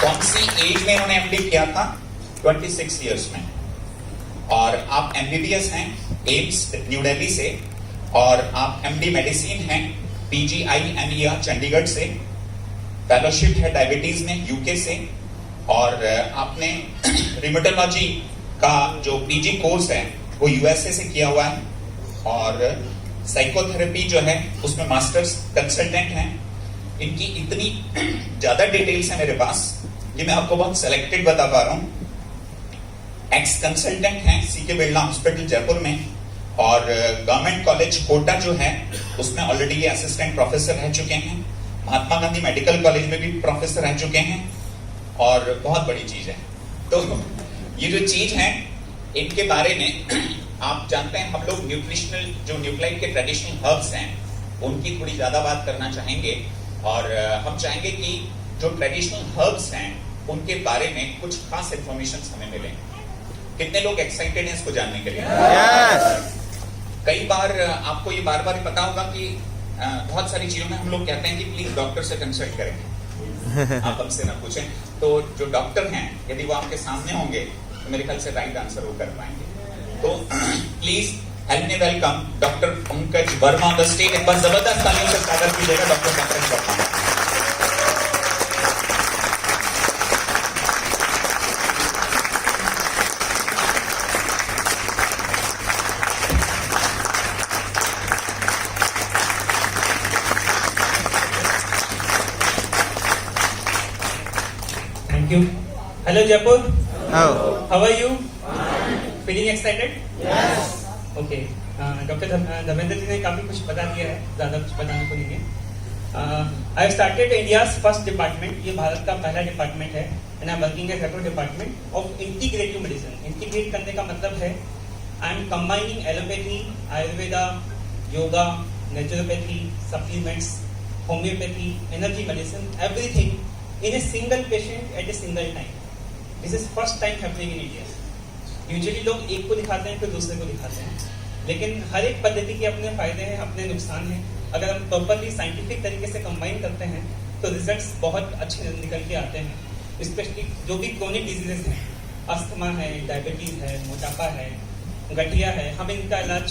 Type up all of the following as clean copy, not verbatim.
कौन सी एज में उन्होंने एमडी किया था? 26 इयर्स में। और आप एमबीबीएस हैं एम्स न्यू दिल्ली से, और आप एमडी मेडिसिन हैं PGIMER चंडीगढ़ से, फेलोशिप है डायबिटीज में यूके से, और आपने रिमेटोलॉजी का जो पीजी कोर्स है वो यूएसए से किया हुआ है, और साइकोथेरेपी जो है उसमें मास्टर्स कंसल्टेंट हैं। इनकी इतनी ज्यादा डिटेल्स है मेरे पास कि मैं आपको बहुत सेलेक्टेड बता पा रहा हूं। एक्स कंसल्टेंट हैं सीके बिरला हॉस्पिटल जयपुर में, और गवर्नमेंट कॉलेज कोटा जो है उसमें ऑलरेडी ये असिस्टेंट प्रोफेसर रह चुके हैं। महात्मा गांधी मेडिकल कॉलेज में भी प्रोफेसर रह चुके हैं, और बहुत बड़ी चीज है। तो ये जो चीज है इनके बारे में आप जानते हैं, हम लोग न्यूट्रिशनल जो न्यूक्लाइड के ट्रेडिशनल हर्ब्स हैं उनकी थोड़ी ज्यादा बात करना चाहेंगे, और हम चाहेंगे कि जो ट्रेडिशनल हर्ब्स हैं उनके बारे में कुछ खास इंफॉर्मेशन हमें मिले। कितने लोग एक्साइटेड हैं इसको जानने के लिए? yes. कई बार आपको ये बार बार पता होगा कि बहुत सारी चीजों में हम लोग कहते हैं कि प्लीज डॉक्टर से कंसल्ट करें, आप हमसे ना पूछें। तो जो डॉक्टर हैं यदि वो आपके सामने होंगे तो मेरे ख्याल से राइट आंसर वो कर पाएंगे। तो please help me welcome doctor Pankaj Verma on the stage. एक बार जबरदस्त तालियों से स्वागत कीजिएगा doctor Pankaj Verma. Thank you. Hello Jaipur. Oh. How are you? Feeling excited? Yes. Okay. Doctor Dharmendra ji ने काफी कुछ बता दिया है, ज्यादा कुछ बताने को नहीं है। I started India's first department, ये भारत का पहला डिपार्टमेंट है, and I am working as head of department of integrative medicine. Integrate करने का मतलब है I am combining allopathy, Ayurveda, yoga, naturopathy, supplements, homeopathy, energy medicine, everything in a single patient at a single time. This is first time happening in India. Usually लोग एक को दिखाते हैं फिर दूसरे को दिखाते हैं, लेकिन हर एक पद्धति के अपने फायदे हैं, अपने नुकसान हैं। अगर हम प्रॉपरली साइंटिफिक तरीके से कंबाइन करते हैं तो रिजल्ट्स बहुत अच्छे निकल के आते हैं। स्पेशली जो भी क्रोनिक डिजीजेस हैं, अस्थमा है, डायबिटीज है, मोटापा है, गठिया है, हम इनका इलाज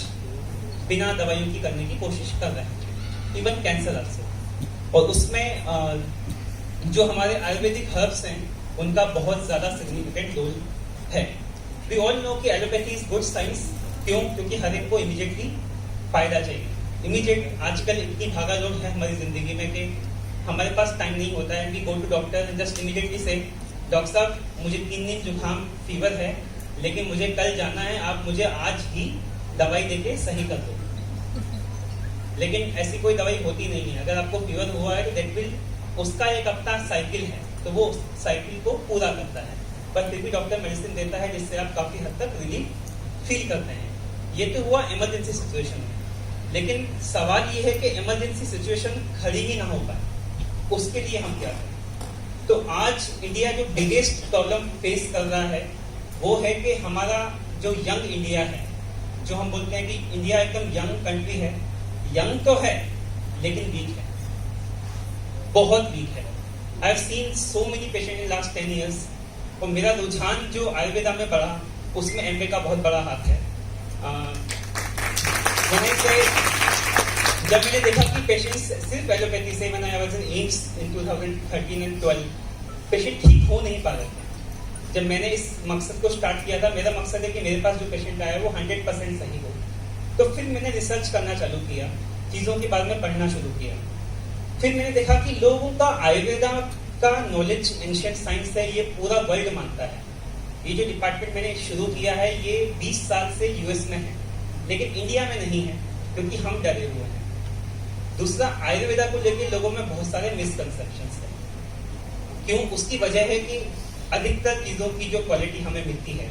बिना दवाइयों की करने की कोशिश कर रहे हैं, इवन कैंसर से। और उसमें जो हमारे आयुर्वेदिक हर्ब्स हैं उनका बहुत ज्यादा सिग्निफिकेंट रोल है। वी ऑल नो कि एलोपैथी इज गुड साइंस। क्यों? क्योंकि हर एक को इमीडिएटली फायदा चाहिए। इमीडिएट आजकल इतनी भागा दौड़ है हमारी जिंदगी में कि हमारे पास टाइम नहीं होता है। We go to doctor and just immediately से डॉक्टर साहब मुझे 3 दिन जुकाम फीवर है, लेकिन मुझे कल जाना है, आप मुझे आज ही दवाई देके सही कर दो। लेकिन ऐसी कोई दवाई होती नहीं है। अगर आपको फीवर हुआ है तो दैट विल, उसका एक अपना साइकिल है, तो वो साइकिल को पूरा करता है, पर फिर भी डॉक्टर मेडिसिन देता है जिससे आप काफी हद तक रिलीफ फील करते हैं। ये तो हुआ इमरजेंसी सिचुएशन में, लेकिन सवाल ये है कि इमरजेंसी सिचुएशन खड़ी ही ना हो पाए, उसके लिए हम क्या करें? तो आज इंडिया जो बिगेस्ट प्रॉब्लम फेस कर रहा है वो है कि हमारा जो यंग इंडिया है, जो हम बोलते हैं कि इंडिया एकदम यंग कंट्री है, यंग तो है लेकिन वीक है, बहुत वीक है। I have seen so many patient in last 10 years, और मेरा रुझान जो आयुर्वेदा में बढ़ा उसमें एमवे का बहुत बड़ा हाथ है। जब मैंने देखा कि पेशेंट्स सिर्फ एलोपैथी से, मैंने I was in AIIMS in 2013 and 12, patient ठीक हो नहीं पा रहे थे। जब मैंने इस मकसद को स्टार्ट किया था, मेरा मकसद है कि मेरे पास जो पेशेंट आया वो 100% सही हो। तो फिर मैंने रिसर्च करना चालू किया, चीजों के बारे में पढ़ना शुरू किया। फिर मैंने देखा कि लोगों का आयुर्वेदा का नॉलेज एंशिएंट साइंस है, ये पूरा वर्ल्ड मानता है। ये जो डिपार्टमेंट मैंने शुरू किया है ये 20 साल से यूएस में है, लेकिन इंडिया में नहीं है क्योंकि हम डरे हुए हैं। दूसरा, आयुर्वेदा को लेकर लोगों में बहुत सारे मिसकंसेप्शंस हैं। क्यों? उसकी वजह है कि अधिकतर चीजों की जो क्वालिटी हमें मिलती है,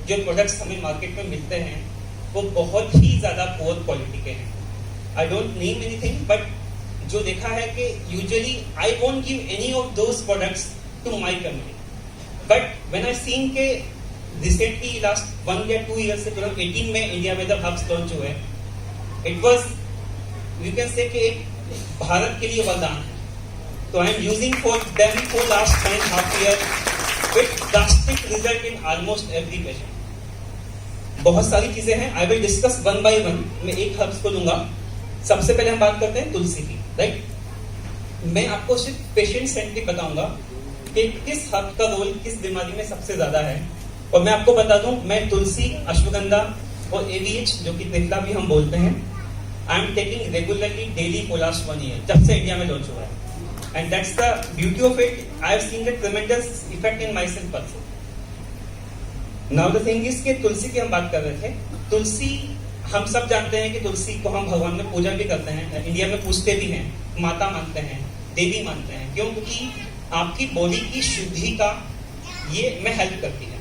जो प्रोडक्ट्स हमें मार्केट में मिलते हैं, वो बहुत ही ज्यादा पुअर क्वालिटी के हैं। I don't name anything, but जो देखा है कि usually I won't give any of those products to my family, but when I seen के रिसेंटली लास्ट 1 या 2 years से 2018 में इंडिया में जब हब्स लॉन्च हुए, it was, you can say कि भारत के लिए वरदान है। तो आई am using for them for last 1.5 year with drastic result in almost every patient. बहुत सारी चीजें हैं, I will discuss one by one. मैं एक हर्ब्स को लूंगा। सबसे पहले हम बात करते हैं तुलसी की, राइट। मैं आपको सिर्फ पेशेंट सेंट्रिक बताऊंगा कि किस हर्ब का रोल किस बीमारी में सबसे ज्यादा है। और मैं आपको बता दूं, मैं तुलसी, अश्वगंधा और AVH जो कि त्रिफला भी हम बोलते हैं, I am taking regularly daily for last 1 year, जब से इंडिया में लॉन्च हुआ है। And that's the beauty of it. I have seen the ट्रेमेंडस effect in my self also. Now the thing is कि तुलसी की हम बात कर रहे थे। तुलसी, हम सब जानते हैं कि तुलसी को हम भगवान में पूजा भी करते हैं, इंडिया में पूजते भी हैं, माता मानते हैं, देवी मानते हैं। क्यों? क्योंकि आपकी बॉडी की शुद्धि का ये में हेल्प करती है।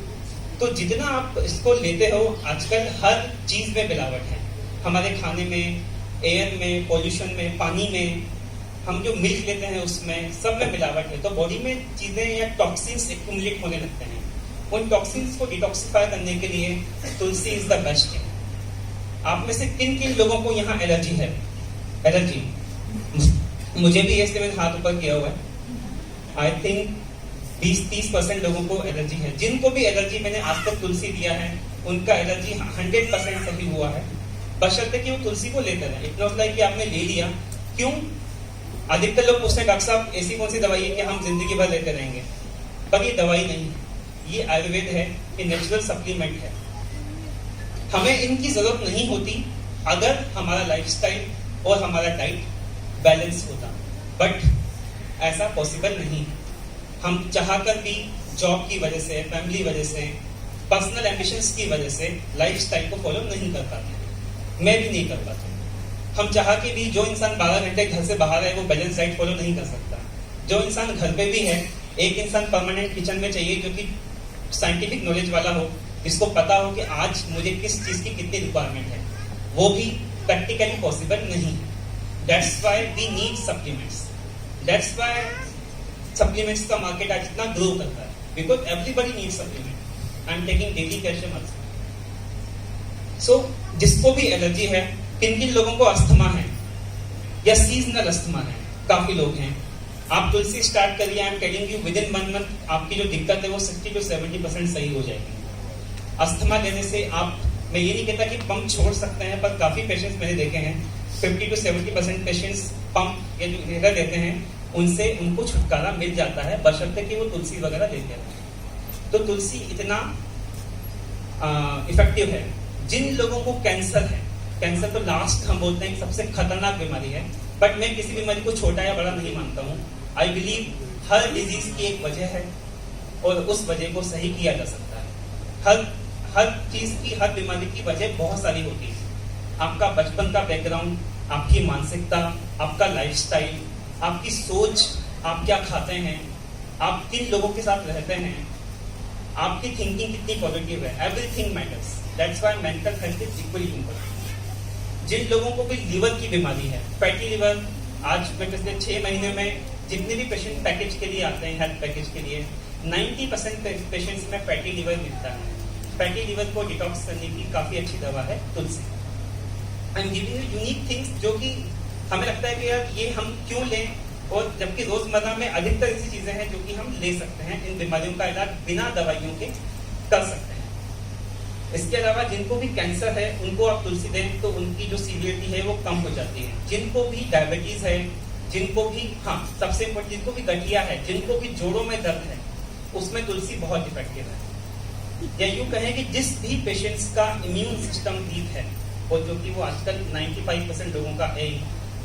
तो जितना आप इसको लेते हो, आजकल हर चीज में मिलावट है, हमारे खाने में, एयर में, पॉल्यूशन में, पानी में, हम जो मिल्क लेते हैं उसमें, सब में मिलावट है। तो बॉडी में चीजें या टॉक्सिन्स एक्यूमुलेट होने लगते हैं। उन टॉक्सिन्स को डिटॉक्सिफाई करने के लिए tulsi is the best thing. आप में से किन किन लोगों को यहाँ एलर्जी है? एलर्जी मुझे भी, इसलिए मैंने हाथ ऊपर किया हुआ है। आई थिंक 20-30% लोगों को एलर्जी है। जिनको भी एलर्जी मैंने आज तक तुलसी दिया है, उनका एलर्जी 100% सही हुआ है, बशर्ते कि वो तुलसी को लेते रहे। इट नॉट लाइक कि आपने ले लिया। क्यों? अधिकतर लोग पूछते हैं, डॉक्टर साहब ऐसी कौन सी दवाई है कि हम जिंदगी भर लेते रहेंगे? पर ये दवाई नहीं है, ये आयुर्वेद है, ये नेचुरल सप्लीमेंट है। हमें इनकी जरूरत नहीं होती अगर हमारा लाइफस्टाइल और हमारा डाइट बैलेंस होता, बट ऐसा पॉसिबल नहीं। हम चाहकर भी जॉब की वजह से, फैमिली वजह से, पर्सनल एम्बिशंस की वजह से लाइफस्टाइल को फॉलो नहीं कर पाते। मैं भी नहीं कर पाता। हम चाह के भी, जो इंसान 12 घंटे घर से बाहर है वो बैलेंस डाइट फॉलो नहीं कर सकता। जो इंसान घर पे भी है, एक इंसान परमानेंट किचन में चाहिए जो कि साइंटिफिक नॉलेज वाला हो, जिसको पता हो कि आज मुझे किस चीज की कितनी रिक्वायरमेंट है, वो भी प्रैक्टिकली पॉसिबल नहीं है। That's why we need supplements. That's why supplements का मार्केट आज इतना ग्रो करता है, because everybody needs supplement. I'm taking daily calcium also. So जिसको भी एलर्जी है, किन किन लोगों को अस्थमा है या सीजनल अस्थमा है, काफी लोग हैं। आप तुलसी स्टार्ट करिए, I am telling you with in 1 month आपकी जो दिक्कत है वो 60 to 70% सही हो जाएगी। अस्थमा लेने से आप, मैं ये नहीं कहता कि पंप छोड़ सकते हैं, पर काफी पेशेंट्स मैंने देखे हैं 50 to 70% पेशेंट्स पंप या जो इन्हेलर लेते हैं, उनसे उनको छुटकारा मिल जाता है, बशर्ते कि वो तुलसी वगैरह लेते हैं। तो तुलसी इतना इफेक्टिव है। जिन लोगों को कैंसर है, कैंसर तो लास्ट हम बोलते हैं कि सबसे खतरनाक बीमारी है, बट मैं किसी बीमारी को छोटा या बड़ा नहीं मानता हूँ। आई बिलीव हर डिजीज की एक वजह है और उस वजह को सही किया जा सकता है। हर चीज की, हर बीमारी की वजह बहुत सारी होती है। आपका बचपन का बैकग्राउंड, आपकी मानसिकता, आपका लाइफस्टाइल, आपकी सोच, आप क्या खाते हैं, आप किन लोगों के साथ रहते हैं, आपकी थिंकिंग कितनी पॉजिटिव है, everything matters. That's why mental health is equally important. जिन लोगों को भी लिवर की बीमारी है, फैटी लिवर, आज मैं पिछले 6 महीने में जितने भी पेशेंट पैकेज के लिए आते हैं, हेल्थ पैकेज के लिए, 90% पेशेंट्स में फैटी लिवर मिलता है। फैटी लिवर को डिटॉक्स करने की काफी अच्छी दवा है तुलसी। I am giving you unique things जो कि हमें लगता है कि यार ये हम क्यों लें, और जबकि रोजमर्रा में अधिकतर ऐसी चीजें हैं जो कि हम ले सकते हैं। इन बीमारियों का इलाज बिना दवाइयों के कर सकते हैं। इसके अलावा जिनको भी कैंसर है, उनको आप तुलसी दें तो उनकी जो सीवियरिटी है वो कम हो जाती है। जिनको भी डायबिटीज है, जिनको भी, हाँ सबसे इम्पोर्टेंट, जिनको भी गठिया है, जिनको भी जोड़ों में दर्द है, उसमें तुलसी बहुत इफेक्टिव है। या यूं कहें कि जिस भी पेशेंट्स का इम्यून सिस्टम वीक है, और जो कि वो आजकल 95% लोगों का है,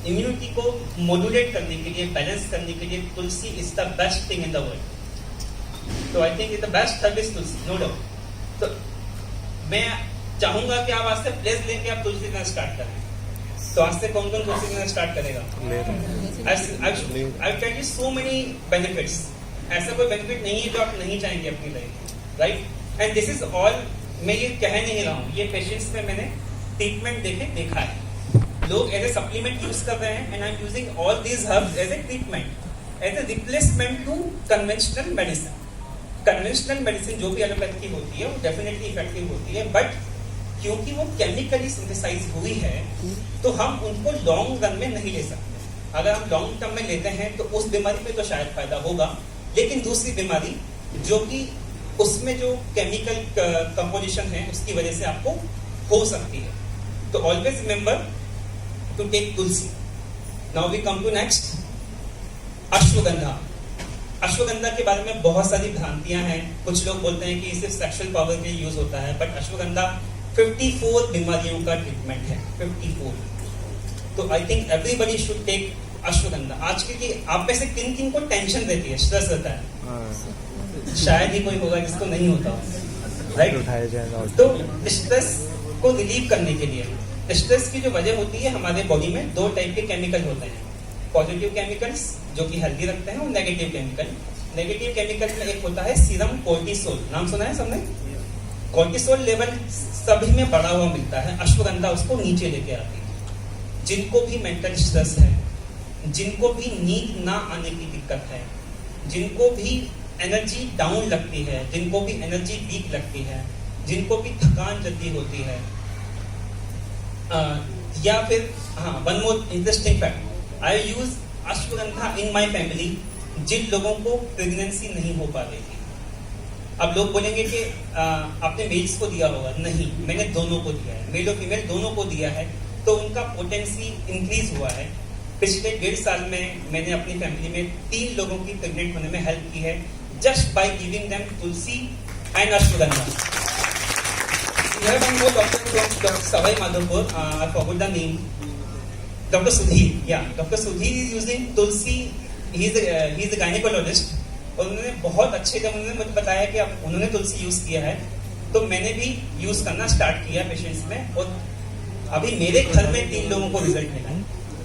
इम्यूनिटी को मॉड्यूलेट करने के लिए, बैलेंस करने के लिए tulsi is the best thing in the world. तो I think is the best service tulsi, no doubt. तो मैं चाहूंगा कि आप आज से प्लेस लेके आप तुलसी देना स्टार्ट करें। तो आज से कौन कौन तुलसी देना स्टार्ट करेगा? I tell you so many benefits. ऐसा कोई बेनिफिट नहीं है जो आप नहीं चाहेंगे अपनी लाइफ में, right? And this is all, मैं ये कह नहीं रहा हूँ, ये पेशेंट्स में मैंने ट्रीटमेंट देखा है। लोग एज ए सप्लीमेंट यूज कर रहे हैं, and I am using all these herbs as a treatment, as a replacement to conventional medicine. Conventional medicine जो भी एलोपैथी की होती है वो डेफिनेटली इफेक्टिव होती है, बट क्योंकि वो केमिकली सिंथेसाइज हुई है तो हम उनको लॉन्ग रन में नहीं ले सकते। अगर हम लॉन्ग टर्म में लेते हैं तो उस बीमारी पे तो शायद फायदा होगा, लेकिन दूसरी बीमारी जो कि उसमें जो केमिकल कंपोजिशन है उसकी वजह से आपको हो सकती है। तो always remember to take tulsi. Now we come to next, ashwagandha. Ashwagandha के बारे में बहुत सारी भ्रांतियां हैं। कुछ लोग बोलते हैं कि सिर्फ सेक्सुअल पावर के लिए यूज होता है, बट अश्वगंधा 54 बीमारियों का ट्रीटमेंट है, 54। तो I think everybody should take ashwagandha. आज के आप में से किन किन को टेंशन रहती है, स्ट्रेस रहता है? शायद ही कोई होगा जिसको नहीं होता, राइट? तो स्ट्रेस को रिलीव करने के लिए, स्ट्रेस की जो वजह होती है, हमारे बॉडी में दो टाइप के केमिकल होते हैं, पॉजिटिव केमिकल्स जो कि हेल्दी रखते हैं और नेगेटिव केमिकल। नेगेटिव केमिकल में एक होता है सीरम कोर्टिसोल, नाम सुना है सबने? कोर्टिसोल लेवल सभी में बढ़ा हुआ मिलता है, अश्वगंधा उसको नीचे लेके आती है। जिनको भी मेंटल स्ट्रेस है, जिनको भी नींद ना आने की दिक्कत है, जिनको भी एनर्जी डाउन लगती है, जिनको भी एनर्जी वीक लगती है, जिनको भी थकान जल्दी होती है, या फिर हाँ, one more interesting fact, I use ashwagandha in my family जिन लोगों को प्रेगनेंसी नहीं हो पा रही थी। अब लोग बोलेंगे कि आपने मेल्स को दिया होगा, नहीं, मैंने दोनों को दिया है, मेल और फीमेल दोनों को दिया है, तो उनका पोटेंसी इंक्रीज हुआ है। पिछले 1.5 साल में मैंने अपनी फैमिली में 3 लोगों की प्रेग्नेंट होने में हेल्प की है, just by giving them Tulsi and ashwagandha. Doctor Sawai Madhopur, I forgot the name, Dr. Sudhir, yeah, Dr. Sudhir is using tulsi, he is a gynecologist, और उन्होंने बहुत अच्छे, जब उन्होंने मुझे बताया कि अब उन्होंने तुलसी यूज किया है, तो मैंने भी यूज करना स्टार्ट किया पेशेंट्स में, और अभी मेरे घर में 3 लोगों को रिजल्ट मिला है।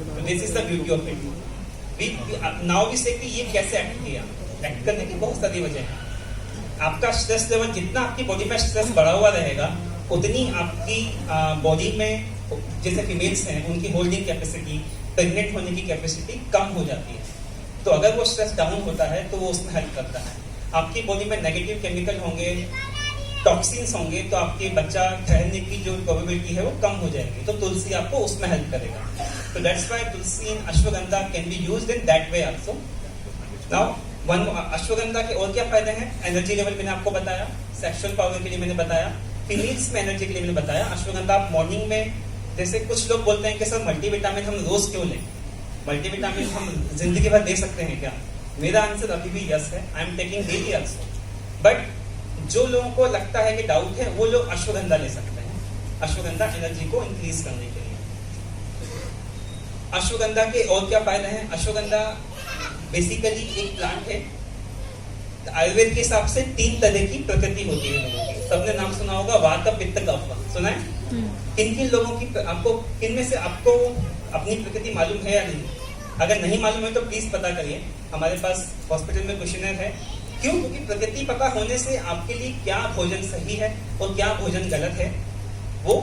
तो this is the beauty of it. Now we say कि ये कैसे एक्ट किया, एक्ट करने की बहुत सारी वजह है। आपका स्ट्रेस लेवल, जितना आपकी बॉडी में स्ट्रेस बढ़ा हुआ रहेगा, उतनी आपकी बॉडी में, जैसे फीमेल्स हैं, उनकी होल्डिंग कैपेसिटी, प्रेग्नेंट होने की कैपेसिटी कम हो जाती है। तो अगर वो स्ट्रेस डाउन होता है तो वो उसमें हेल्प करता है। आपकी बॉडी में नेगेटिव केमिकल होंगे, टॉक्सिन्स होंगे, तो आपके बच्चा ठहरने की जो प्रोबेबिलिटी है वो कम हो जाएगी। तो तुलसी आपको उसमें हेल्प करेगा। तो that's why Tulsi and ashwagandha can be used in that way also. Now one, ashwagandha के और क्या फायदे हैं? एनर्जी लेवल मैंने आपको बताया, सेक्सुअल पावर के लिए मैंने बताया, फीमेल्स में एनर्जी के लिए मैंने बताया। अश्वगंधा आप मॉर्निंग में, जैसे कुछ लोग बोलते हैं कि सर मल्टीविटामिन हम रोज क्यों लें, मल्टीविटामिन हम जिंदगी भर ले सकते हैं क्या? मेरा आंसर अभी भी यस है, I am taking daily also. But जो लोगों को लगता है कि डाउट है, वो लोग अश्वगंधा ले सकते हैं, अश्वगंधा एनर्जी को इंक्रीज करने के लिए। अश्वगंधा के और क्या फायदे हैं? अश्वगंधा बेसिकली एक प्लांट है, आयुर्वेद के हिसाब से 3 तरह की प्रकृति होती है लोगों की। सबने नाम सुना होगा, वात, पित्त, कफ, सुना है? किन लोगों की, आपको किन में से आपको अपनी प्रकृति मालूम है या नहीं? अगर नहीं मालूम है तो प्लीज पता करिए, हमारे पास हॉस्पिटल में क्वेश्चनर है। क्यों? क्योंकि प्रकृति पता होने से आपके लिए क्या भोजन सही है और क्या भोजन गलत है वो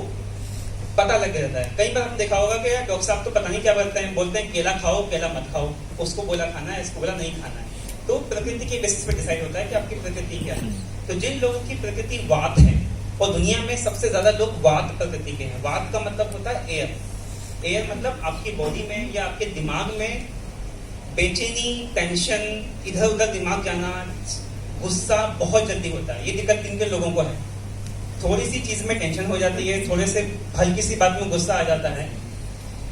पता लग जाता है। कई बार आपने देखा होगा कि डॉक्टर साहब तो पता नहीं क्या बोलते हैं केला खाओ, केला मत खाओ, उसको बोला खाना है, इसको बोला नहीं खाना है। तो प्रकृति के बेसिस पे डिसाइड होता है कि आपकी प्रकृति क्या है। तो जिन लोगों की प्रकृति वात है, और दुनिया में सबसे ज्यादा लोग वात प्रकृति के हैं। वात का मतलब होता है एयर। एयर मतलब आपकी बॉडी में या आपके दिमाग में बेचैनी, टेंशन, इधर उधर दिमाग जाना, गुस्सा बहुत जल्दी होता है। ये दिक्कत किन लोगों को है? थोड़ी सी चीज में टेंशन हो जाती है, थोड़े से हल्की सी बात में गुस्सा आ जाता है।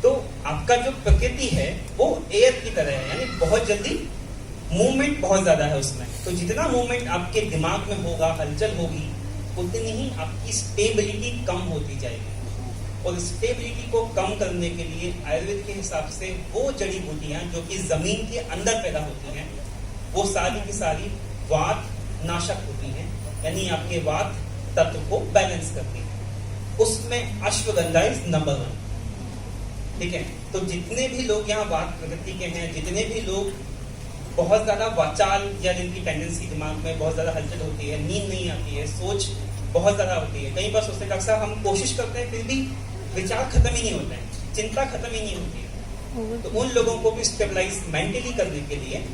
तो आपका जो प्रकृति है वो एयर की तरह है, यानी बहुत जल्दी मूवमेंट बहुत ज्यादा है उसमें। तो जितना मूवमेंट आपके दिमाग में होगा, हलचल होगी, उतनी ही आपकी स्टेबिलिटी कम होती जाएगी। और स्टेबिलिटी को कम करने के लिए आयुर्वेद के हिसाब से वो जड़ी बूटियां जो कि जमीन के अंदर पैदा होती हैं, वो सारी की सारी वात नाशक होती हैं, यानी आपके वात तत्व को बैलेंस करती है। उसमें अश्वगंधा इज नंबर 1। ठीक है? तो जितने भी लोग यहाँ वात प्रकृति के हैं, जितने भी लोग बहुत ज्यादा वाचाल या जिनकी टेंडेंसी दिमाग में बहुत ज्यादा हलचल होती है, नींद नहीं आती है, सोच बहुत ज्यादा होती है, कई बार सोचते हैं अक्सर हम कोशिश करते हैं फिर भी विचार खत्म ही नहीं होते हैं, चिंता खत्म ही नहीं होती है, तो उन लोगों को भी स्टेबलाइज मेंटली करने के लिए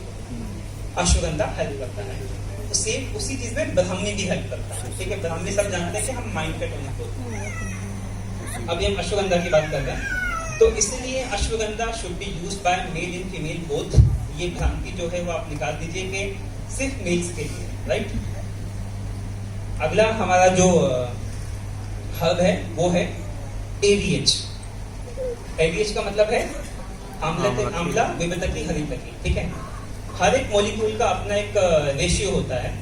अश्वगंधा हेल्प करता है। तो सेम उसी चीज में ब्राह्मी भी हेल्प करता है। ठीक है? ब्राह्मी सब जानते हैं कि हम माइंड पे टोनिक होते हैं। अभी हम अश्वगंधा की बात कर रहे हैं। तो इसलिए ashwagandha should be used by male in female both. ये भ्रांति जो है वो आप निकाल दीजिए कि सिर्फ मेल्स के लिए, राइट। अगला हमारा जो हर्ब है वो है AVH। AVH का मतलब है आंवला विविधकी हरितकी, ठीक है। हर एक मॉलिक्यूल का अपना एक रेशियो होता है।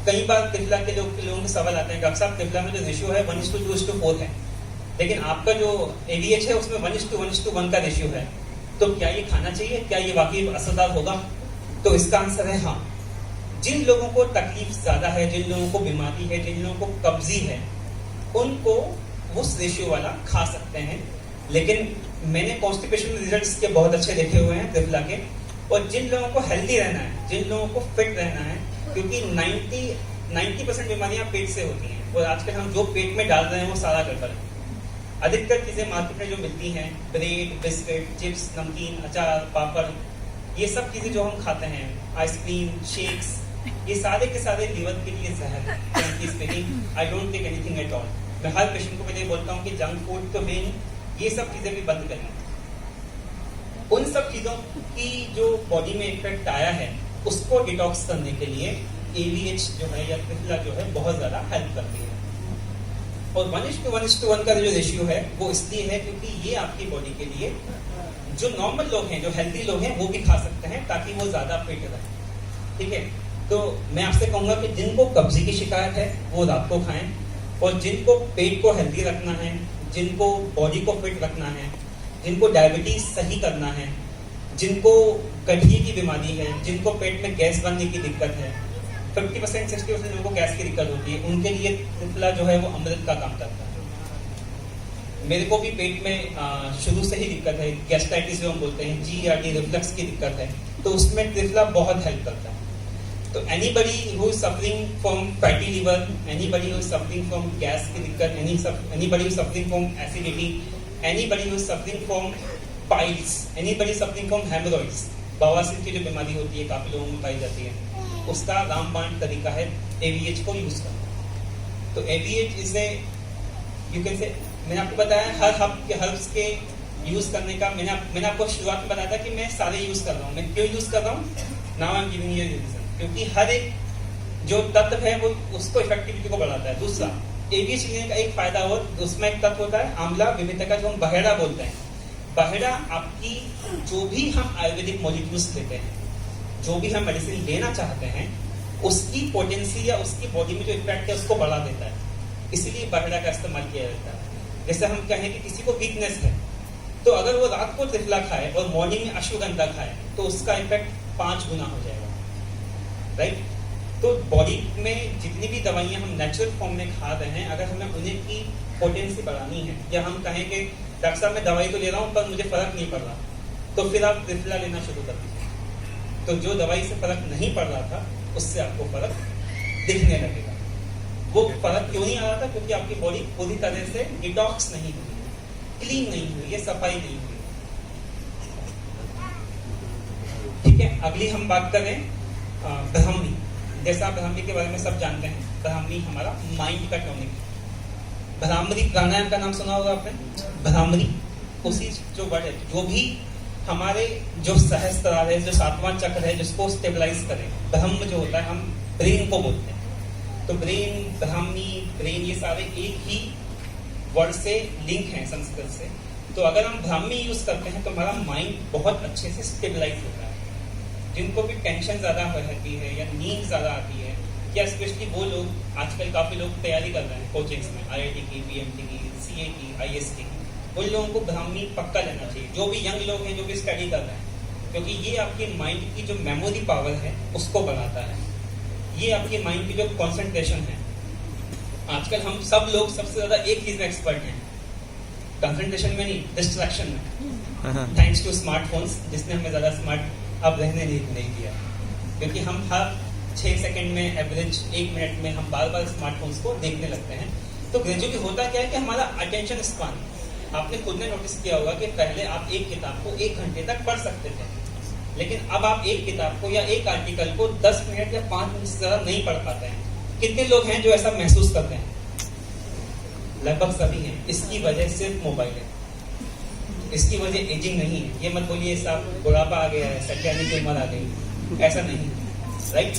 कई बार त्रिफला के लोगों के सवाल आते हैं कि साहब त्रिफला में जो रेशियो है 1:2:4 है, लेकिन आपका जो AVH है उसमें 1:1 का रेशियो है, तो क्या ये खाना चाहिए? क्या ये वाकई असरदार होगा? तो इसका आंसर है हाँ। जिन लोगों को तकलीफ ज्यादा है, जिन लोगों को बीमारी है, जिन लोगों को कब्जी है, उनको उस रेशियो वाला खा सकते हैं। लेकिन मैंने कॉन्स्टिपेशन रिजल्ट्स के बहुत अच्छे देखे हुए हैं त्रिफला के। और जिन लोगों को हेल्दी रहना है, जिन लोगों को फिट रहना है, क्योंकि 90% बीमारियां पेट से होती हैं और आजकल हम जो पेट में डाल रहे हैं वो सारा गड़बड़ है। अधिकतर चीजें मार्केट में जो मिलती हैं, ब्रेड, बिस्किट, चिप्स, नमकीन, अचार, पापड़, ये सब चीजें जो हम खाते हैं, आइसक्रीम, शेक्स, ये सारे के सारे लीवर के लिए जहर है। Frankly speaking, I don't take anything at all. मैं हर पेशेंट को पहले बोलता हूँ कि जंक फूड तो है नहीं, ये सब चीजें भी बंद करें। उन सब चीजों की जो बॉडी में इफेक्ट आया है उसको डिटॉक्स करने के लिए AVH जो है या त्रिफला जो है बहुत ज्यादा हेल्प करती है। और 1:1 का जो रेशियो है वो इसलिए है क्योंकि ये आपकी बॉडी के लिए, जो नॉर्मल लोग हैं, जो हेल्दी लोग हैं, वो भी खा सकते हैं ताकि वो ज्यादा फिट रहे, ठीक है। तो मैं आपसे कहूंगा कि जिनको कब्जी की शिकायत है वो रात को खाएं, और जिनको पेट को हेल्दी रखना है, जिनको बॉडी को फिट रखना है, जिनको डायबिटीज सही करना है, जिनको गठिए की बीमारी है, जिनको पेट में गैस बनने की दिक्कत है, 50% 60% लोगों को गैस की दिक्कत होती है, उनके लिए त्रिफला जो है वो अमृत का काम करता है। मेरे को भी पेट में शुरू से ही दिक्कत है, गैस्ट्राइटिस जो हम बोलते हैं, GERD रिफ्लक्स की दिक्कत है, तो उसमें त्रिफला बहुत हेल्प करता है। तो anybody who is suffering from fatty liver, anybody who is suffering from gas की दिक्कत, anybody who is suffering from acidity, anybody who is suffering from piles, anybody suffering from hemorrhoids, बवासीर की जो बीमारी होती है काफी लोगों में पाई जाती है, उसका रामबाण तरीका है AVH को यूज करना। तो AVH is a, you can say, मैंने आपको बताया हर हर्ब्स के यूज करने का, मैंने आपको शुरुआत में बताया था कि मैं सारे यूज कर रहा हूँ। मैं क्यों यूज कर रहा हूँ? Now I am giving you reason, क्योंकि हर एक जो तत्व है वो उसको इफेक्टिविटी को बढ़ाता है। दूसरा, AVH लेने का एक फायदा और, उसमें एक तत्व होता है आंवला विविधका, जो हम बहेड़ा बोलते हैं। बहेड़ा आपकी जो भी हम आयुर्वेदिक मॉलिक्यूल्स लेते हैं, जो भी हम मेडिसिन लेना चाहते हैं, उसकी पोटेंसी या उसकी बॉडी में जो इफेक्ट है उसको बढ़ा देता है। इसीलिए बहेड़ा का इस्तेमाल किया जाता है। जैसे हम कहें कि किसी को वीकनेस है, तो अगर वो रात को त्रिफला खाए और मॉर्निंग में अश्वगंधा खाए तो उसका इफेक्ट 5 गुना हो जाएगा, राइट। तो बॉडी में जितनी भी दवाइयां हम नेचुरल फॉर्म में खा रहे हैं, अगर हमें उन्हें की पोटेंसी बढ़ानी है, या हम कहें कि डॉक्टर साहब मैं दवाई तो ले रहा हूँ पर मुझे फर्क नहीं पड़ रहा, तो फिर आप त्रिफला लेना शुरू कर दीजिए। तो जो दवाई से फर्क नहीं पड़ रहा था उससे आपको फर्क दिखने लगेगा। वो फर्क क्यों नहीं आ रहा था? क्योंकि आपकी बॉडी पूरी तरह से डिटॉक्स नहीं हुई है, क्लीन नहीं हुई है, सफाई नहीं हुई। ठीक है, अगली हम बात करें ब्राह्मी। जैसा ब्राह्मी के बारे में सब जानते हैं, ब्राह्मी हमारा माइंड का टॉनिक है। भ्रामरी प्राणायाम का नाम सुना होगा आपने, भ्रामरी, उसी जो वर्ड है, जो भी हमारे जो सहस्त्रार है, जो 7वां चक्र है, जिसको स्टेबलाइज करे, ब्रह्म जो होता है, हम ब्रेन को बोलते हैं। तो ब्रेन, ब्राह्मी, ब्रेन, ये सारे एक ही वर्ड से लिंक हैं संस्कृत से। तो अगर हम ब्राह्मी यूज करते हैं तो हमारा माइंड बहुत अच्छे से स्टेबलाइज होता है। जिनको भी टेंशन ज्यादा रहती है या नींद ज्यादा आती है, या स्पेशली वो लोग, आजकल काफी लोग तैयारी कर रहे हैं कोचिंग्स में, IIT की, PMT की, CA की, IS की, उन लोगों को ब्राह्मी पक्का लेना चाहिए। जो भी यंग लोग हैं, जो भी स्टडी कर रहे हैं, क्योंकि ये आपकी माइंड की जो मेमोरी पावर है उसको बढ़ाता है। ये आपकी माइंड की जो कॉन्सेंट्रेशन है, आजकल हम सब लोग सबसे ज्यादा एक चीज में एक्सपर्ट हैं, कंसंट्रेशन में नहीं, डिस्ट्रैक्शन में। थैंक्स टू स्मार्टफोन्स, जिसने हमें ज्यादा स्मार्ट अब रहने नहीं दिया, क्योंकि हम हर 6 सेकंड में, एवरेज 1 मिनट में हम बार बार स्मार्टफोन्स को देखने लगते हैं। तो ग्रेजुअली होता क्या है कि हमारा अटेंशन स्पान, आपने खुद ने नोटिस किया होगा कि पहले आप एक किताब को 1 घंटे तक पढ़ सकते थे, लेकिन अब आप एक किताब को या एक आर्टिकल को 10 मिनट या 5 मिनट से ज्यादा नहीं पढ़ पाते हैं। कितने लोग हैं जो ऐसा महसूस करते हैं? लगभग सभी हैं। इसकी वजह सिर्फ मोबाइल है। इसकी वजह एजिंग नहीं है। ये मत बोलिए साहब बुढ़ापा आ गया है, सत्यानी की उम्र आ गई, ऐसा नहीं, राइट।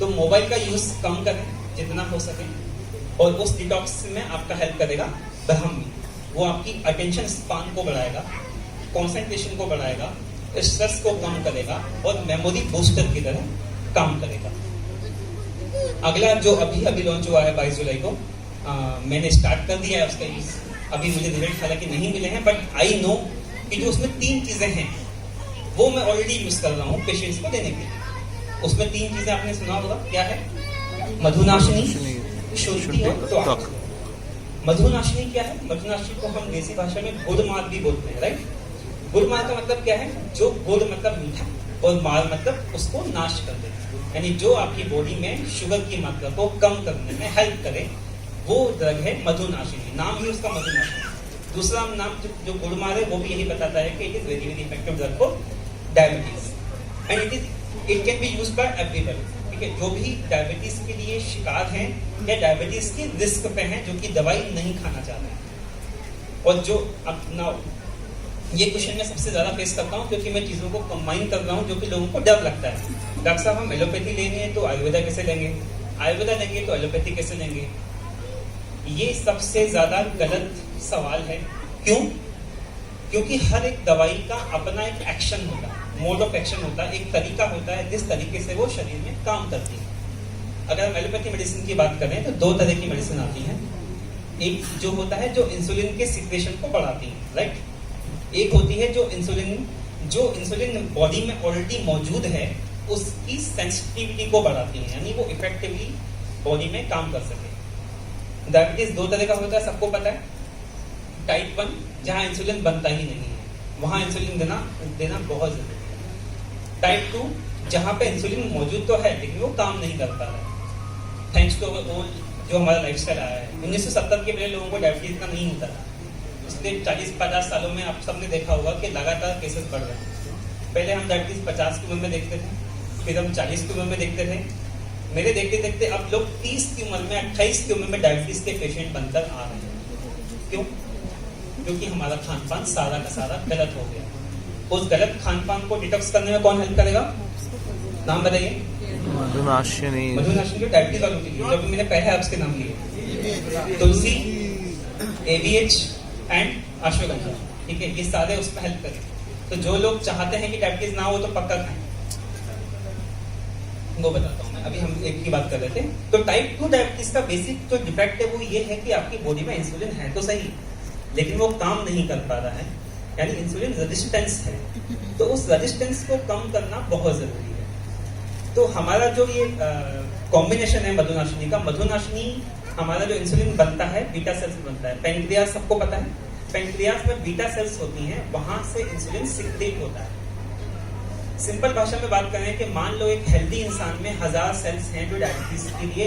तो मोबाइल का यूज कम करें जितना हो सके, और उस डिटॉक्स में आपका हेल्प करेगा ब्रह्मी। वो आपकी अटेंशन स्पान को बढ़ाएगा, कंसंट्रेशन को बढ़ाएगा, स्ट्रेस को कम करेगा और मेमोरी बूस्टर की तरह काम करेगा। अगला जो अभी लॉन्च हुआ है 22 जुलाई को, मैंने स्टार्ट कर दिया है उसका यूज। अभी मुझे रिजल्ट हालांकि नहीं मिले हैं, बट आई नो कि जो उसमें 3 चीजें हैं वो मैं ऑलरेडी यूज कर रहा हूँ पेशेंट्स को देने के लिए। उसमें 3 चीजें आपने सुना होगा, क्या है? मधुनाशिनी, शुद्धि और त्वक। मधुनाशिनी क्या है? मधुनाशिनी को हम देसी भाषा में गुड़मार्ग भी बोलते हैं, राइट। गुड़मार्ग का मतलब क्या है? जो गुड़ मतलब मीठा और मार मतलब उसको नाश कर दे, यानी जो आपकी बॉडी में शुगर की मात्रा को कम करने में हेल्प करे, वो ड्रग है मधुनाशिनी। नाम ही उसका मधुनाशिनी। दूसरा नाम जो गुड़मार्ग है वो भी यही बताता है कि it is very very effective drug for diabetes and it can be used by everybody. ठीक है, जो भी डायबिटीज के लिए शिकार हैं या डायबिटीज के रिस्क पे हैं, जो कि दवाई नहीं खाना चाहते हैं, और जो अपना ये क्वेश्चन मैं सबसे ज्यादा फेस करता हूँ, क्योंकि मैं चीजों को कंबाइन कर रहा हूँ जो कि लोगों को डर लगता है। डॉक्टर साहब हम एलोपैथी लेंगे तो आयुर्वेदा कैसे लेंगे, आयुर्वेदा लेंगे तो एलोपैथी कैसे लेंगे? ये सबसे ज्यादा गलत सवाल है। क्यों? क्योंकि हर एक दवाई का अपना एक एक्शन होता है, मोड ऑफ एक्शन होता है, एक तरीका होता है जिस तरीके से वो शरीर में काम करती है। अगर हम एलोपैथी मेडिसिन की बात करें तो 2 तरह की मेडिसिन आती है। एक जो होता है जो इंसुलिन के सिक्रेशन को बढ़ाती है, राइट। एक होती है जो इंसुलिन बॉडी में ऑलरेडी मौजूद है उसकी सेंसिटिविटी को बढ़ाती है, यानी वो इफेक्टिवली बॉडी में काम कर सके। डायबिटीज 2 तरह का होता है, सबको पता है। टाइप 1 जहां इंसुलिन बनता ही नहीं है, वहां इंसुलिन देना बहुत जरूरी है। टाइप 2 जहां पे इंसुलिन मौजूद तो है लेकिन वो काम नहीं कर पा रहा है, थैंक्स टू जो हमारा लाइफस्टाइल आया है। 1970 के पहले लोगों को डायबिटीज का नहीं होता था, इसलिए 40-50 सालों में आप सबने देखा होगा कि लगातार केसेस बढ़ रहे हैं। पहले हम डायबिटीज 50 की उम्र में देखते थे, फिर हम 40 की उम्र में देखते थे। मेरे देखते देखते अब लोग 30 की उम्र में, 28 की उम्र में डायबिटीज के पेशेंट बनकर आ रहे हैं। क्यों? क्योंकि हमारा खान पान सारा का सारा गलत हो गया। उस गलत खान पान को डिटॉक्स करने में कौन हेल्प करेगा? नाम बताइए। मधुनाशिनी। मधुनाशिनी जो डायबिटीज वालों के लिए, जो मैंने पहले आपके नाम लिए, तुलसी, ABH एंड अश्वगंधा। ठीक है, ये सारे उसमें हेल्प करें। तो जो लोग चाहते हैं कि डायबिटीज ना हो तो पक्का खाएं। वो बताता हूँ मैं, अभी हम एक की बात कर रहे थे। तो टाइप 2 डायबिटीज का बेसिक जो डिफेक्ट है वो ये है कि आपकी बॉडी में इंसुलिन है तो सही, लेकिन वो काम नहीं कर पा रहा है, यानी इंसुलिन रेजिस्टेंस है। तो उस रेजिस्टेंस को कम करना बहुत जरूरी है। तो हमारा जो ये कॉम्बिनेशन है मधुनाशिनी का, मधुनाशिनी हमारा जो इंसुलिन बनता है बीटा सेल्स बनता है। पेंक्रियास सबको पता है, पेंक्रियास में बीटा सेल्स होती हैं, वहां से इंसुलिन सिक्रेट होता है। सिंपल भाषा में बात करें कि मान लो एक हेल्दी इंसान में 1000 सेल्स हैं जो डायबिटीज के लिए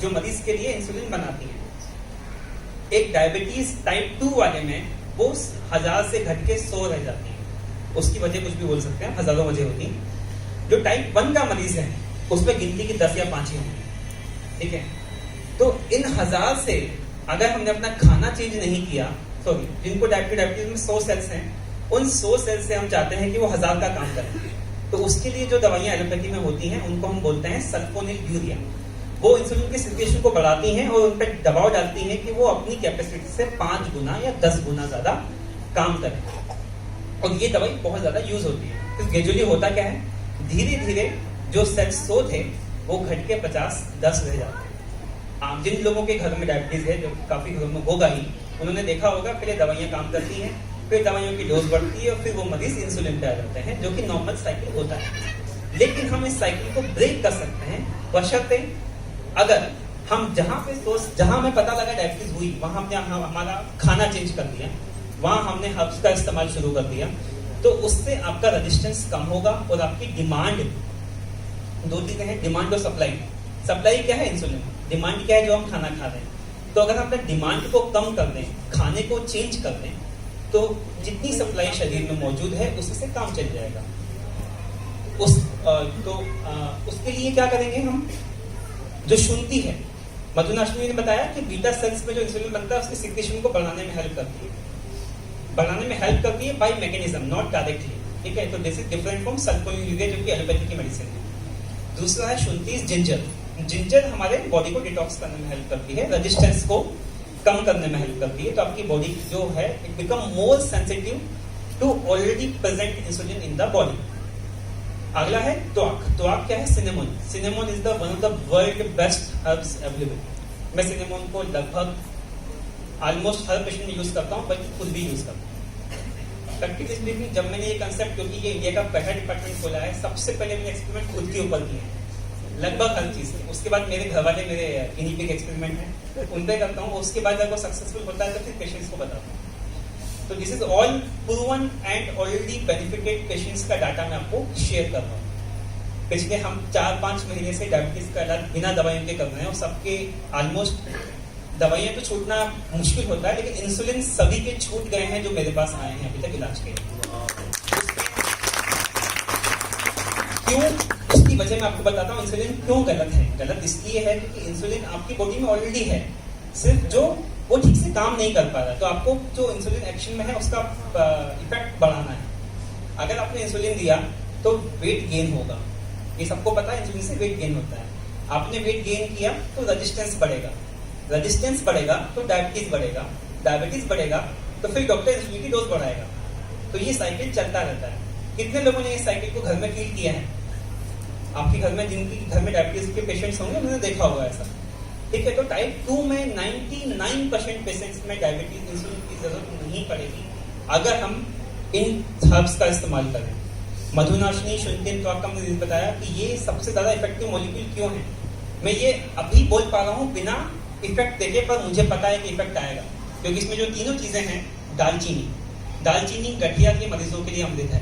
जो मरीज के लिए इंसुलिन बनाती है। एक डायबिटीज टाइप 2 वाले में वो 1000 से घट के 100 रह जाती है। उसकी वजह कुछ भी बोल सकते हैं, हजारों वजह होती है। जो टाइप 1 का मरीज है उसमें गिनती की 10 या 5 ही होंगी। ठीक है, तो इन 1000 से अगर हमने अपना खाना चेंज नहीं किया, जिनको डायबिटीज में 100 सेल्स हैं, उन 100 सेल्स से हम चाहते हैं कि वो 1000 का काम करें। तो उसके लिए जो दवाइयां एलोपैथी में होती हैं उनको हम बोलते हैं सल्फोनिल यूरिया। वो इंसुलिन के सिक्रेशन को बढ़ाती हैं और उन पर दबाव डालती हैं कि वो अपनी कैपेसिटी से 5 गुना या 10 गुना ज्यादा काम करें। और ये दवाई बहुत ज्यादा यूज होती है। तो ग्रेजुअली होता क्या है, धीरे धीरे जो सेल्स 100 थे वो घट के 50-10 रह जाते हैं। जिन लोगों के घर में डायबिटीज है, जो काफी घरों में होगा ही, उन्होंने देखा होगा पहले दवाइयां काम करती हैं, फिर दवाइयों की डोज बढ़ती है और फिर वो मरीज इंसुलिन पे आ जाते हैं, जो कि नॉर्मल साइकिल होता है। लेकिन हम इस साइकिल को ब्रेक कर सकते हैं बशर्ते अगर हम जहां हमें पता लगा डायबिटीज हुई, वहां हमने हमारा खाना चेंज कर दिया, वहां हमने हर्ब्स का इस्तेमाल शुरू कर दिया, तो उससे आपका रेजिस्टेंस कम होगा और आपकी डिमांड, 2 चीजें हैं, डिमांड और सप्लाई। सप्लाई क्या है? इंसुलिन। डिमांड क्या है? जो हम खाना खा रहे हैं। तो अगर हम अपने डिमांड को कम कर दें, खाने को चेंज कर दें, तो जितनी सप्लाई शरीर में मौजूद है उससे काम चल जाएगा। उसके लिए क्या करेंगे हम? जो शुंठी है, मधुनाशिनी ने बताया कि बीटा सेल्स में जो इंसुलिन बनता है उसके सिक्रेशन को बढ़ाने में हेल्प करती है। बढ़ाने में हेल्प करती है बाय मैकेनिज्म, नॉट डायरेक्टली, ठीक है। तो दिस इज डिफरेंट फ्रॉम सल्फोनिलुरिया जो कि एलोपैथी की मेडिसिन है। दूसरा है शुंठी जिंजर। जिंजर हमारे बॉडी को डिटॉक्स करने में हेल्प करती है, रेजिस्टेंस को कम करने में हेल्प करती है, तो आपकी बॉडी जो है it become more sensitive to already present insulin in the body. अगला है त्वाक। त्वाक क्या है? Cinnamon. Cinnamon is the one of the world best herbs available. मैं सिनेमोन को लगभग ऑलमोस्ट हर पेशेंट में यूज करता हूँ, बल्कि खुद भी यूज करता हूँ। प्रैक्टिकली स्पीकिंग जब मैंने ये कंसेप्ट, क्योंकि ये इंडिया का पहला डिपार्टमेंट खोला है, सबसे पहले मैंने एक्सपेरिमेंट खुद के ऊपर किए हैं, लगभग हर चीज। उसके बाद मेरे घर वाले मेरे गिनी पिग एक्सपेरिमेंट है उन पे करता हूँ। उसके बाद अगर वो सक्सेसफुल होता है तो फिर पेशेंट्स को बताता हूँ। तो this is all proven and already benefited patients का डाटा मैं आपको शेयर कर रहा हूँ। पिछले हम 4-5 महीने से डायबिटीज का इलाज बिना दवाइयों के कर रहे हैं, और सबके ऑलमोस्ट दवाइयां तो छूटना मुश्किल होता है, लेकिन इंसुलिन सभी के छूट गए हैं जो मेरे पास आए हैं अभी तक इलाज के। क्यों? उसकी वजह मैं आपको बताता हूँ इंसुलिन क्यों गलत है। गलत इसलिए है क्योंकि इंसुलिन आपकी बॉडी में ऑलरेडी है, सिर्फ जो वो ठीक से काम नहीं कर पा रहा। तो आपको जो इंसुलिन एक्शन में है उसका इफेक्ट बढ़ाना है। अगर आपने इंसुलिन दिया तो वेट गेन होगा, ये सबको पता है, इंसुलिन से वेट गेन होता है। आपने वेट गेन किया तो रेजिस्टेंस बढ़ेगा, रेजिस्टेंस बढ़ेगा तो डायबिटीज बढ़ेगा, डायबिटीज बढ़ेगा तो फिर डॉक्टर इंसुलिन की डोज बढ़ाएगा। तो ये साइकिल चलता रहता है। कितने लोगों ने इस साइकिल को घर में फील किया है? आपके घर में जिनकी घर में डायबिटीज के पेशेंट्स होंगे उन्होंने देखा होगा ऐसा, ठीक है। तो टाइप 2 में 99% पेशेंट्स में डायबिटीज इंसुलिन की जरूरत नहीं पड़ेगी अगर हम इन हर्ब्स का इस्तेमाल करें। मधुनाशनी, शुंठी, त्वाक का मैंने बताया कि ये सबसे ज्यादा इफेक्टिव मॉलिक्यूल क्यों है। मैं ये अभी बोल पा रहा हूँ बिना इफेक्ट देखे, पर मुझे पता है कि इफेक्ट आएगा, क्योंकि इसमें जो तीनों चीजें हैं, दालचीनी गठिया के मरीजों के लिए अमृत है,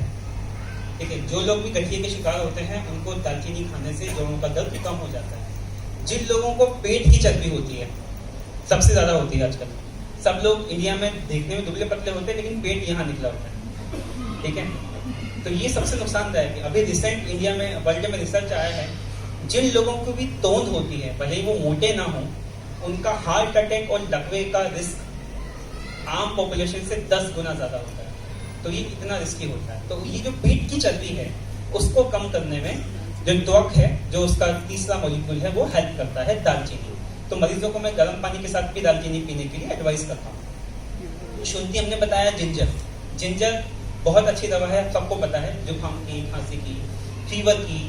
ठीक है। जो लोग भी गठिया के शिकार होते हैं उनको दालचीनी खाने से जोड़ों का दर्द कम हो जाता है। जिन लोगों को पेट की चर्बी होती है, सबसे ज्यादा होती है आजकल, सब लोग इंडिया में देखने में दुबले पतले होते हैं लेकिन पेट यहाँ निकला होता है, ठीक है। तो ये सबसे नुकसानदायक है। अभी रिसेंट इंडिया में वर्ल्ड में रिसर्च आया है, जिन लोगों को भी तोंद होती है, भले ही वो मोटे ना हो, उनका हार्ट अटैक और लकवे का रिस्क आम पॉपुलेशन से 10 गुना ज्यादा होता है। तो ये इतना रिस्की होता है। तो ये जो पेट की चर्बी है उसको कम करने में जो त्वक है, जो उसका तीसरा मॉलिक्यूल है, वो हेल्प करता है, दालचीनी। तो मरीजों को मैं गर्म पानी के साथ भी दालचीनी पीने के लिए एडवाइस करता हूँ। शुंठी हमने बताया, जिंजर बहुत अच्छी दवा है, सबको पता है, जुकाम की, खांसी की, फीवर की,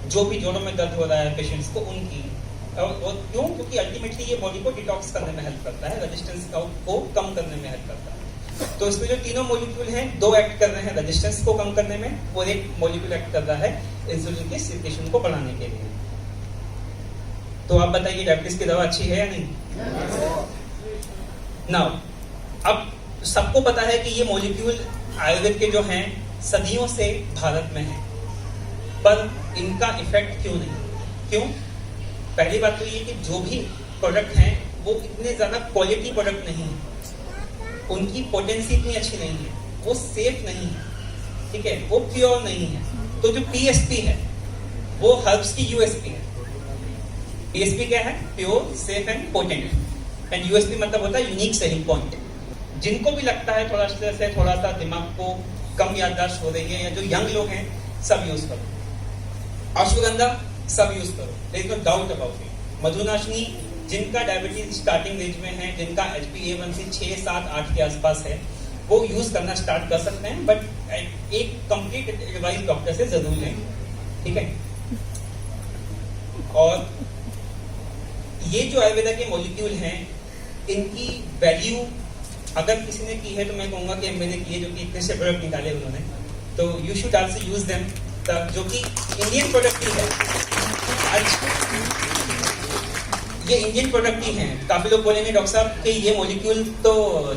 जो भी जोड़ों में दर्द हो रहा है पेशेंट्स को, उनकी। और क्यों? क्योंकि अल्टीमेटली ये बॉडी को डिटॉक्स करने में हेल्प करता है, रेजिस्टेंस को कम करने में हेल्प करता है। तो इसमें जो तीनों मॉलिक्यूल हैं, 2 एक्ट कर रहे हैं रेजिस्टेंस को कम करने में, और एक मॉलिक्यूल एक्ट कर रहा है इंसुलिन के सिक्रेशन को बढ़ाने के लिए। तो आप बताइए डायबिटीज की दवा अच्छी है या नहीं? नाउ अब सबको पता है कि ये मॉलिक्यूल आयुर्वेद के जो हैं सदियों से भारत में है, पर इनका इफेक्ट क्यों नहीं? क्यों? पहली बात तो ये कि जो भी प्रोडक्ट हैं वो इतने ज्यादा क्वालिटी प्रोडक्ट नहीं है, उनकी पोटेंसी इतनी अच्छी नहीं है, वो सेफ नहीं है, ठीक है, वो प्योर नहीं है। तो जो पीएसपी है वो हर्ब्स की यूएसपी है। पीएसपी क्या है? Pure, safe and potent. And USP मतलब होता है यूनिक सेलिंग पॉइंट। जिनको भी लगता है थोड़ा सा दिमाग को कम याददाश्त हो रही है, या जो यंग लोग हैं, सब यूज करो। अश्वगंधा सब यूज करो, there is no doubt about it. मधुनाशनी, जिनका डायबिटीज स्टार्टिंग रेंज में है, जिनका HbA1c 6, 7, 8 के आसपास है, वो यूज करना स्टार्ट कर सकते हैं, बट एक कंप्लीट एडवाइस डॉक्टर से जरूर लें, ठीक है। और ये जो आयुर्वेदा के मॉलिक्यूल हैं, इनकी वैल्यू अगर किसी ने की है तो मैं कहूंगा कि मैंने की है, जो कि इतने से प्रोडक्ट निकाले उन्होंने, तो you should also use them, जो कि इंडियन प्रोडक्ट ही है। आज ये इंडियन प्रोडक्ट ही हैं। काफी लोग बोलेंगे डॉक्टर साहब कि ये मॉलिक्यूल तो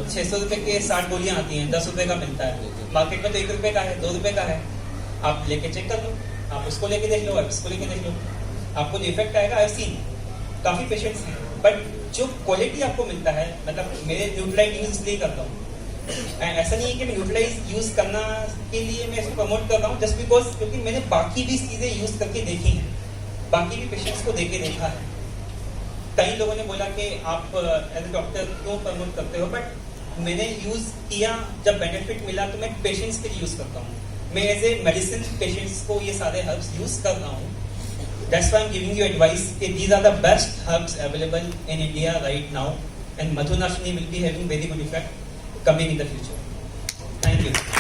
600 रुपए के 60 गोलियां आती हैं, 10 रुपए का मिलता है, मार्केट में तो 1 रुपए का है, 2 रुपए का है। आप लेके चेक कर लो, आप उसको लेके देख लो, आप इसको लेके देख लो, आपको जो इफेक्ट आएगा। आई सीन काफी पेशेंट्स हैं, बट जो क्वालिटी आपको मिलता है, मतलब मेरे न्यूट्रलाइट यूज इसलिए करता हूँ, ऐसा नहीं है कि मैं न्यूट्रलाइज यूज करना के लिए मैं इसको प्रमोट कर रहा हूँ जस्ट बिकॉज, क्योंकि मैंने बाकी भी चीजें यूज करके देखी हैं, बाकी भी पेशेंट्स को देके देखा है। कई लोगों ने बोला कि आप एज ए डॉक्टर क्यों प्रमोट करते हो, बट मैंने यूज किया, जब बेनिफिट मिला तो मैं पेशेंट्स के लिए यूज करता हूँ। मैं एज ए मेडिसिन पेशेंट्स को ये सारे हर्ब्स यूज कर रहा हूँ। That's why I'm giving you advice that these are the best herbs available in India right now, and Madhunashini will be having very good effect coming in the future. Thank you.